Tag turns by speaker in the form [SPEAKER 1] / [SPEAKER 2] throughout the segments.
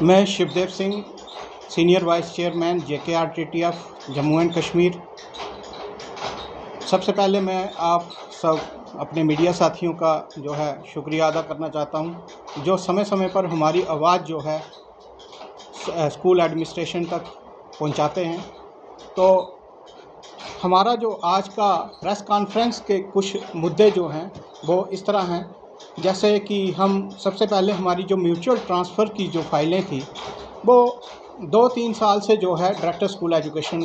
[SPEAKER 1] मैं Shivdev Singh, senior vice chairman JKRTTF Jammu and Kashmir. सबसे पहले मैं आप सब अपने मीडिया साथियों का जो है शुक्रिया अदा करना चाहता हूं, जो समय समय पर हमारी आवाज़ जो है स्कूल एडमिनिस्ट्रेशन तक पहुंचाते हैं। तो हमारा जो आज का प्रेस कॉन्फ्रेंस के कुछ मुद्दे जो हैं वो इस तरह हैं, जैसे कि हम सबसे पहले हमारी जो म्यूचुअल ट्रांसफ़र की जो फाइलें थी वो 2-3 साल से जो है डायरेक्टर स्कूल एजुकेशन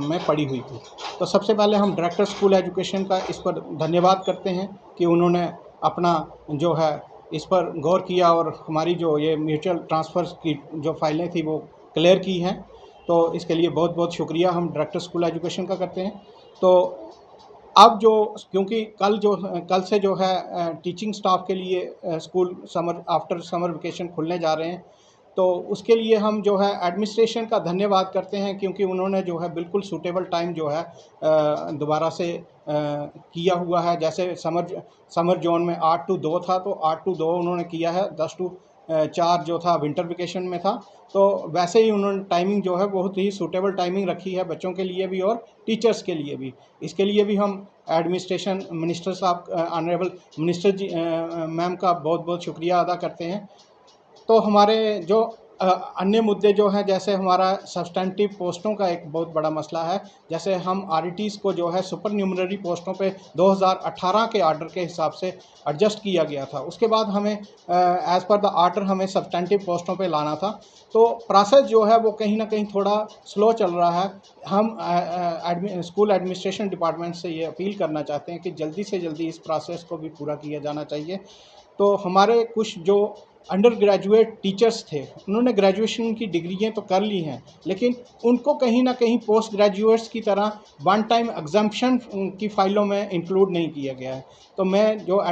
[SPEAKER 1] में पड़ी हुई थी। तो सबसे पहले हम डायरेक्टर स्कूल एजुकेशन का इस पर धन्यवाद करते हैं कि उन्होंने अपना जो है इस पर गौर किया और हमारी जो ये म्यूचुअल ट्रांसफ़र की जो फाइलें थी वो क्लियर की हैं। तो इसके लिए बहुत बहुत शुक्रिया हम डायरेक्टर स्कूल एजुकेशन का करते हैं। तो अब जो क्योंकि कल से जो है टीचिंग स्टाफ के लिए स्कूल आफ्टर समर वेकेशन खुलने जा रहे हैं, तो उसके लिए हम जो है एडमिनिस्ट्रेशन का धन्यवाद करते हैं, क्योंकि उन्होंने जो है बिल्कुल सूटेबल टाइम जो है दोबारा से किया हुआ है। जैसे समर जोन में 8 to 2 था, तो 8 to 2 उन्होंने किया है। 10 to 4 जो था विंटर वेकेशन में था। तो वैसे ही उन्होंने टाइमिंग जो है बहुत ही सूटेबल टाइमिंग रखी है बच्चों के लिए भी और टीचर्स के लिए भी। इसके लिए भी हम एडमिनिस्ट्रेशन मिनिस्टर साहब, ऑनरेबल मिनिस्टर जी मैम का बहुत बहुत शुक्रिया अदा करते हैं। तो हमारे जो अन्य मुद्दे जो हैं, जैसे हमारा सब्सटेंटिव पोस्टों का एक बहुत बड़ा मसला है। जैसे हम RETs को जो है सुपर न्यूमररी पोस्टों पे 2018 के आर्डर के हिसाब से एडजस्ट किया गया था। उसके बाद हमें एज़ पर द आर्डर हमें सब्सटेंटिव पोस्टों पे लाना था। तो प्रोसेस जो है वो कहीं ना कहीं थोड़ा स्लो चल रहा है। हम स्कूल एडमिनिस्ट्रेशन डिपार्टमेंट से ये अपील करना चाहते हैं कि जल्दी से जल्दी इस प्रोसेस को भी पूरा किया जाना चाहिए। तो हमारे कुछ जो अंडर ग्रेजुएट टीचर्स थे, उन्होंने ग्रेजुएशन की डिग्रियां तो कर ली हैं, लेकिन उनको कहीं ना कहीं पोस्ट ग्रेजुएट्स की तरह वन टाइम एग्जाम्पशन की फ़ाइलों में इंक्लूड नहीं किया गया है। तो मैं जो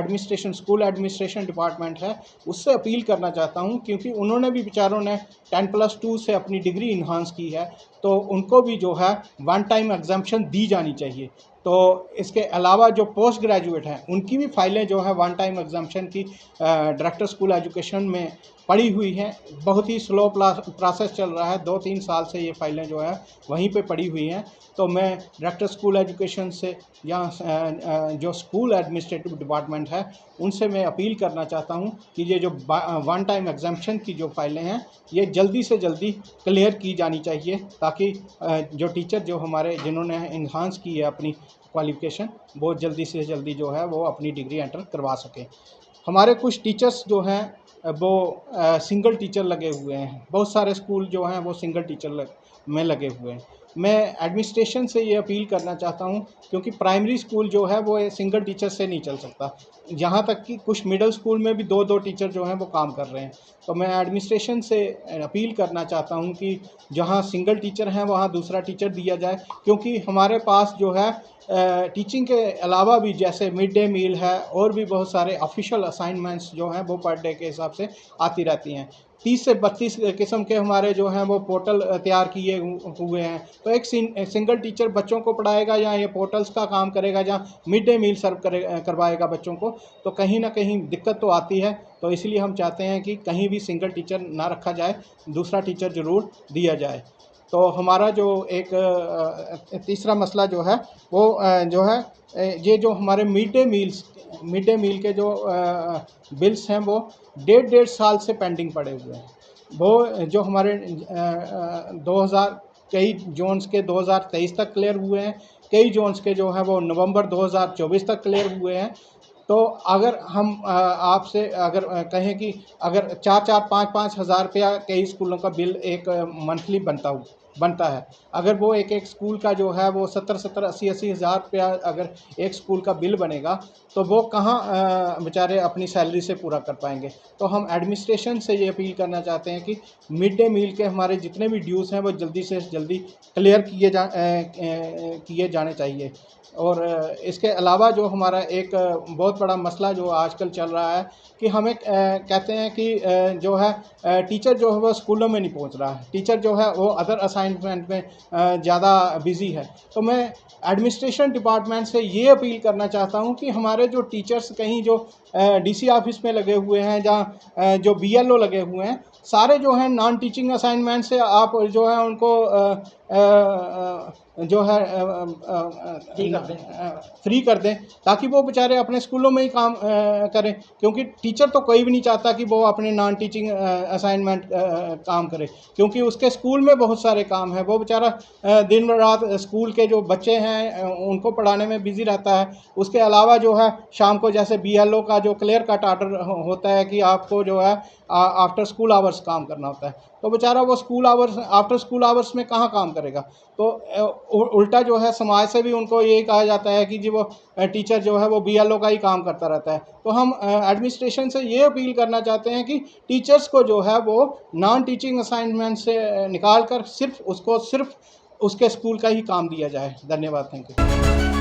[SPEAKER 1] स्कूल एडमिनिस्ट्रेशन डिपार्टमेंट है उससे अपील करना चाहता हूं, क्योंकि उन्होंने भी बेचारों ने 10+2 से अपनी डिग्री इन्हांस की है, तो उनको भी जो है वन टाइम एग्जाम्पशन दी जानी चाहिए। तो इसके अलावा जो पोस्ट ग्रेजुएट हैं उनकी भी फ़ाइलें जो है वन टाइम एग्जाम्पशन की डायरेक्टर स्कूल एजुकेशन में पड़ी हुई हैं। बहुत ही स्लो प्रोसेस चल रहा है, 2-3 साल से ये फाइलें जो है वहीं पे पड़ी हुई हैं। तो मैं डायरेक्टर स्कूल एजुकेशन से या जो स्कूल एडमिनिस्ट्रेटिव डिपार्टमेंट है उनसे मैं अपील करना चाहता हूं कि ये जो वन टाइम एग्जाम्पशन की जो फाइलें हैं ये जल्दी से जल्दी क्लियर की जानी चाहिए, ताकि जो टीचर जो हमारे जिन्होंने इन्हांस की है अपनी क्वालिफ़िकेशन, वो जल्दी से जल्दी जो है वो अपनी डिग्री एंटर करवा सकें। हमारे कुछ टीचर्स जो हैं वो सिंगल टीचर लगे हुए हैं। बहुत सारे स्कूल जो हैं वो सिंगल टीचर में लगे हुए हैं। मैं एडमिनिस्ट्रेशन से ये अपील करना चाहता हूँ, क्योंकि प्राइमरी स्कूल जो है वो सिंगल टीचर से नहीं चल सकता। यहाँ तक कि कुछ मिडिल स्कूल में भी 2-2 टीचर जो हैं वो काम कर रहे हैं। तो मैं एडमिनिस्ट्रेशन से अपील करना चाहता हूँ कि जहाँ सिंगल टीचर हैं वहाँ दूसरा टीचर दिया जाए, क्योंकि हमारे पास जो है टीचिंग के अलावा भी जैसे मिड डे मील है और भी बहुत सारे ऑफिशियल असाइनमेंट्स जो हैं वो पर डे के हिसाब से आती रहती हैं। 30 से 32 किस्म के हमारे जो हैं वो पोर्टल तैयार किए हुए हैं। तो एक सिंगल टीचर बच्चों को पढ़ाएगा या ये पोर्टल्स का काम करेगा, जहाँ मिड डे मील सर्व करवाएगा बच्चों को, तो कहीं ना कहीं दिक्कत तो आती है। तो इसलिए हम चाहते हैं कि कहीं भी सिंगल टीचर ना रखा जाए, दूसरा टीचर ज़रूर दिया जाए। तो हमारा जो एक तीसरा मसला जो है वो जो है ये जो हमारे मिड डे मील के जो बिल्स हैं वो 1.5 साल से पेंडिंग पड़े हुए हैं। वो जो हमारे 2000 कई जोन्स के 2023 तक क्लियर हुए हैं, कई जोन्स के जो हैं वो नवंबर 2024 तक क्लियर हुए हैं। तो अगर हम आपसे अगर कहें कि अगर 4-4, 5-5 हज़ार रुपया कई स्कूलों का बिल एक मंथली बनता है, अगर वो एक स्कूल का जो है वो 70-70, 80-80 हज़ार रुपया अगर एक स्कूल का बिल बनेगा, तो वो कहाँ बेचारे अपनी सैलरी से पूरा कर पाएंगे। तो हम एडमिनिस्ट्रेशन से ये अपील करना चाहते हैं कि मिड डे मील के हमारे जितने भी ड्यूज़ हैं वो जल्दी से जल्दी क्लियर किए जाने चाहिए। और इसके अलावा जो हमारा एक बहुत बड़ा मसला जो आजकल चल रहा है कि हमें कहते हैं कि जो है टीचर जो है वो स्कूलों में नहीं पहुंच रहा है, टीचर जो है वो अदर असाइनमेंट में ज़्यादा बिजी है। तो मैं एडमिनिस्ट्रेशन डिपार्टमेंट से ये अपील करना चाहता हूं कि हमारे जो टीचर्स कहीं जो DC ऑफिस में लगे हुए हैं, जहाँ जो BLO लगे हुए हैं, सारे जो हैं नॉन टीचिंग असाइनमेंट से आप जो है उनको जो है फ्री कर दें, ताकि वो बेचारे अपने स्कूलों में ही काम करें, क्योंकि टीचर तो कोई भी नहीं चाहता कि वो अपने नॉन टीचिंग असाइनमेंट काम करे, क्योंकि उसके स्कूल में बहुत सारे काम हैं। वो बेचारा दिन रात स्कूल के जो बच्चे हैं उनको पढ़ाने में बिज़ी रहता है। उसके अलावा जो है शाम को जैसे BLO का जो क्लियर कट आर्डर होता है कि आपको जो है आफ्टर स्कूल आवर्स काम करना होता है, तो बेचारा वो school hours after school hours में कहाँ काम करेगा। तो उल्टा जो है समाज से भी उनको यही कहा जाता है कि जी वो टीचर जो है वो BLO का ही काम करता रहता है। तो हम एडमिनिस्ट्रेशन से ये अपील करना चाहते हैं कि टीचर्स को जो है वो नॉन टीचिंग असाइनमेंट से निकाल कर सिर्फ उसको सिर्फ उसके स्कूल का ही काम दिया जाए। धन्यवाद, थैंक यू।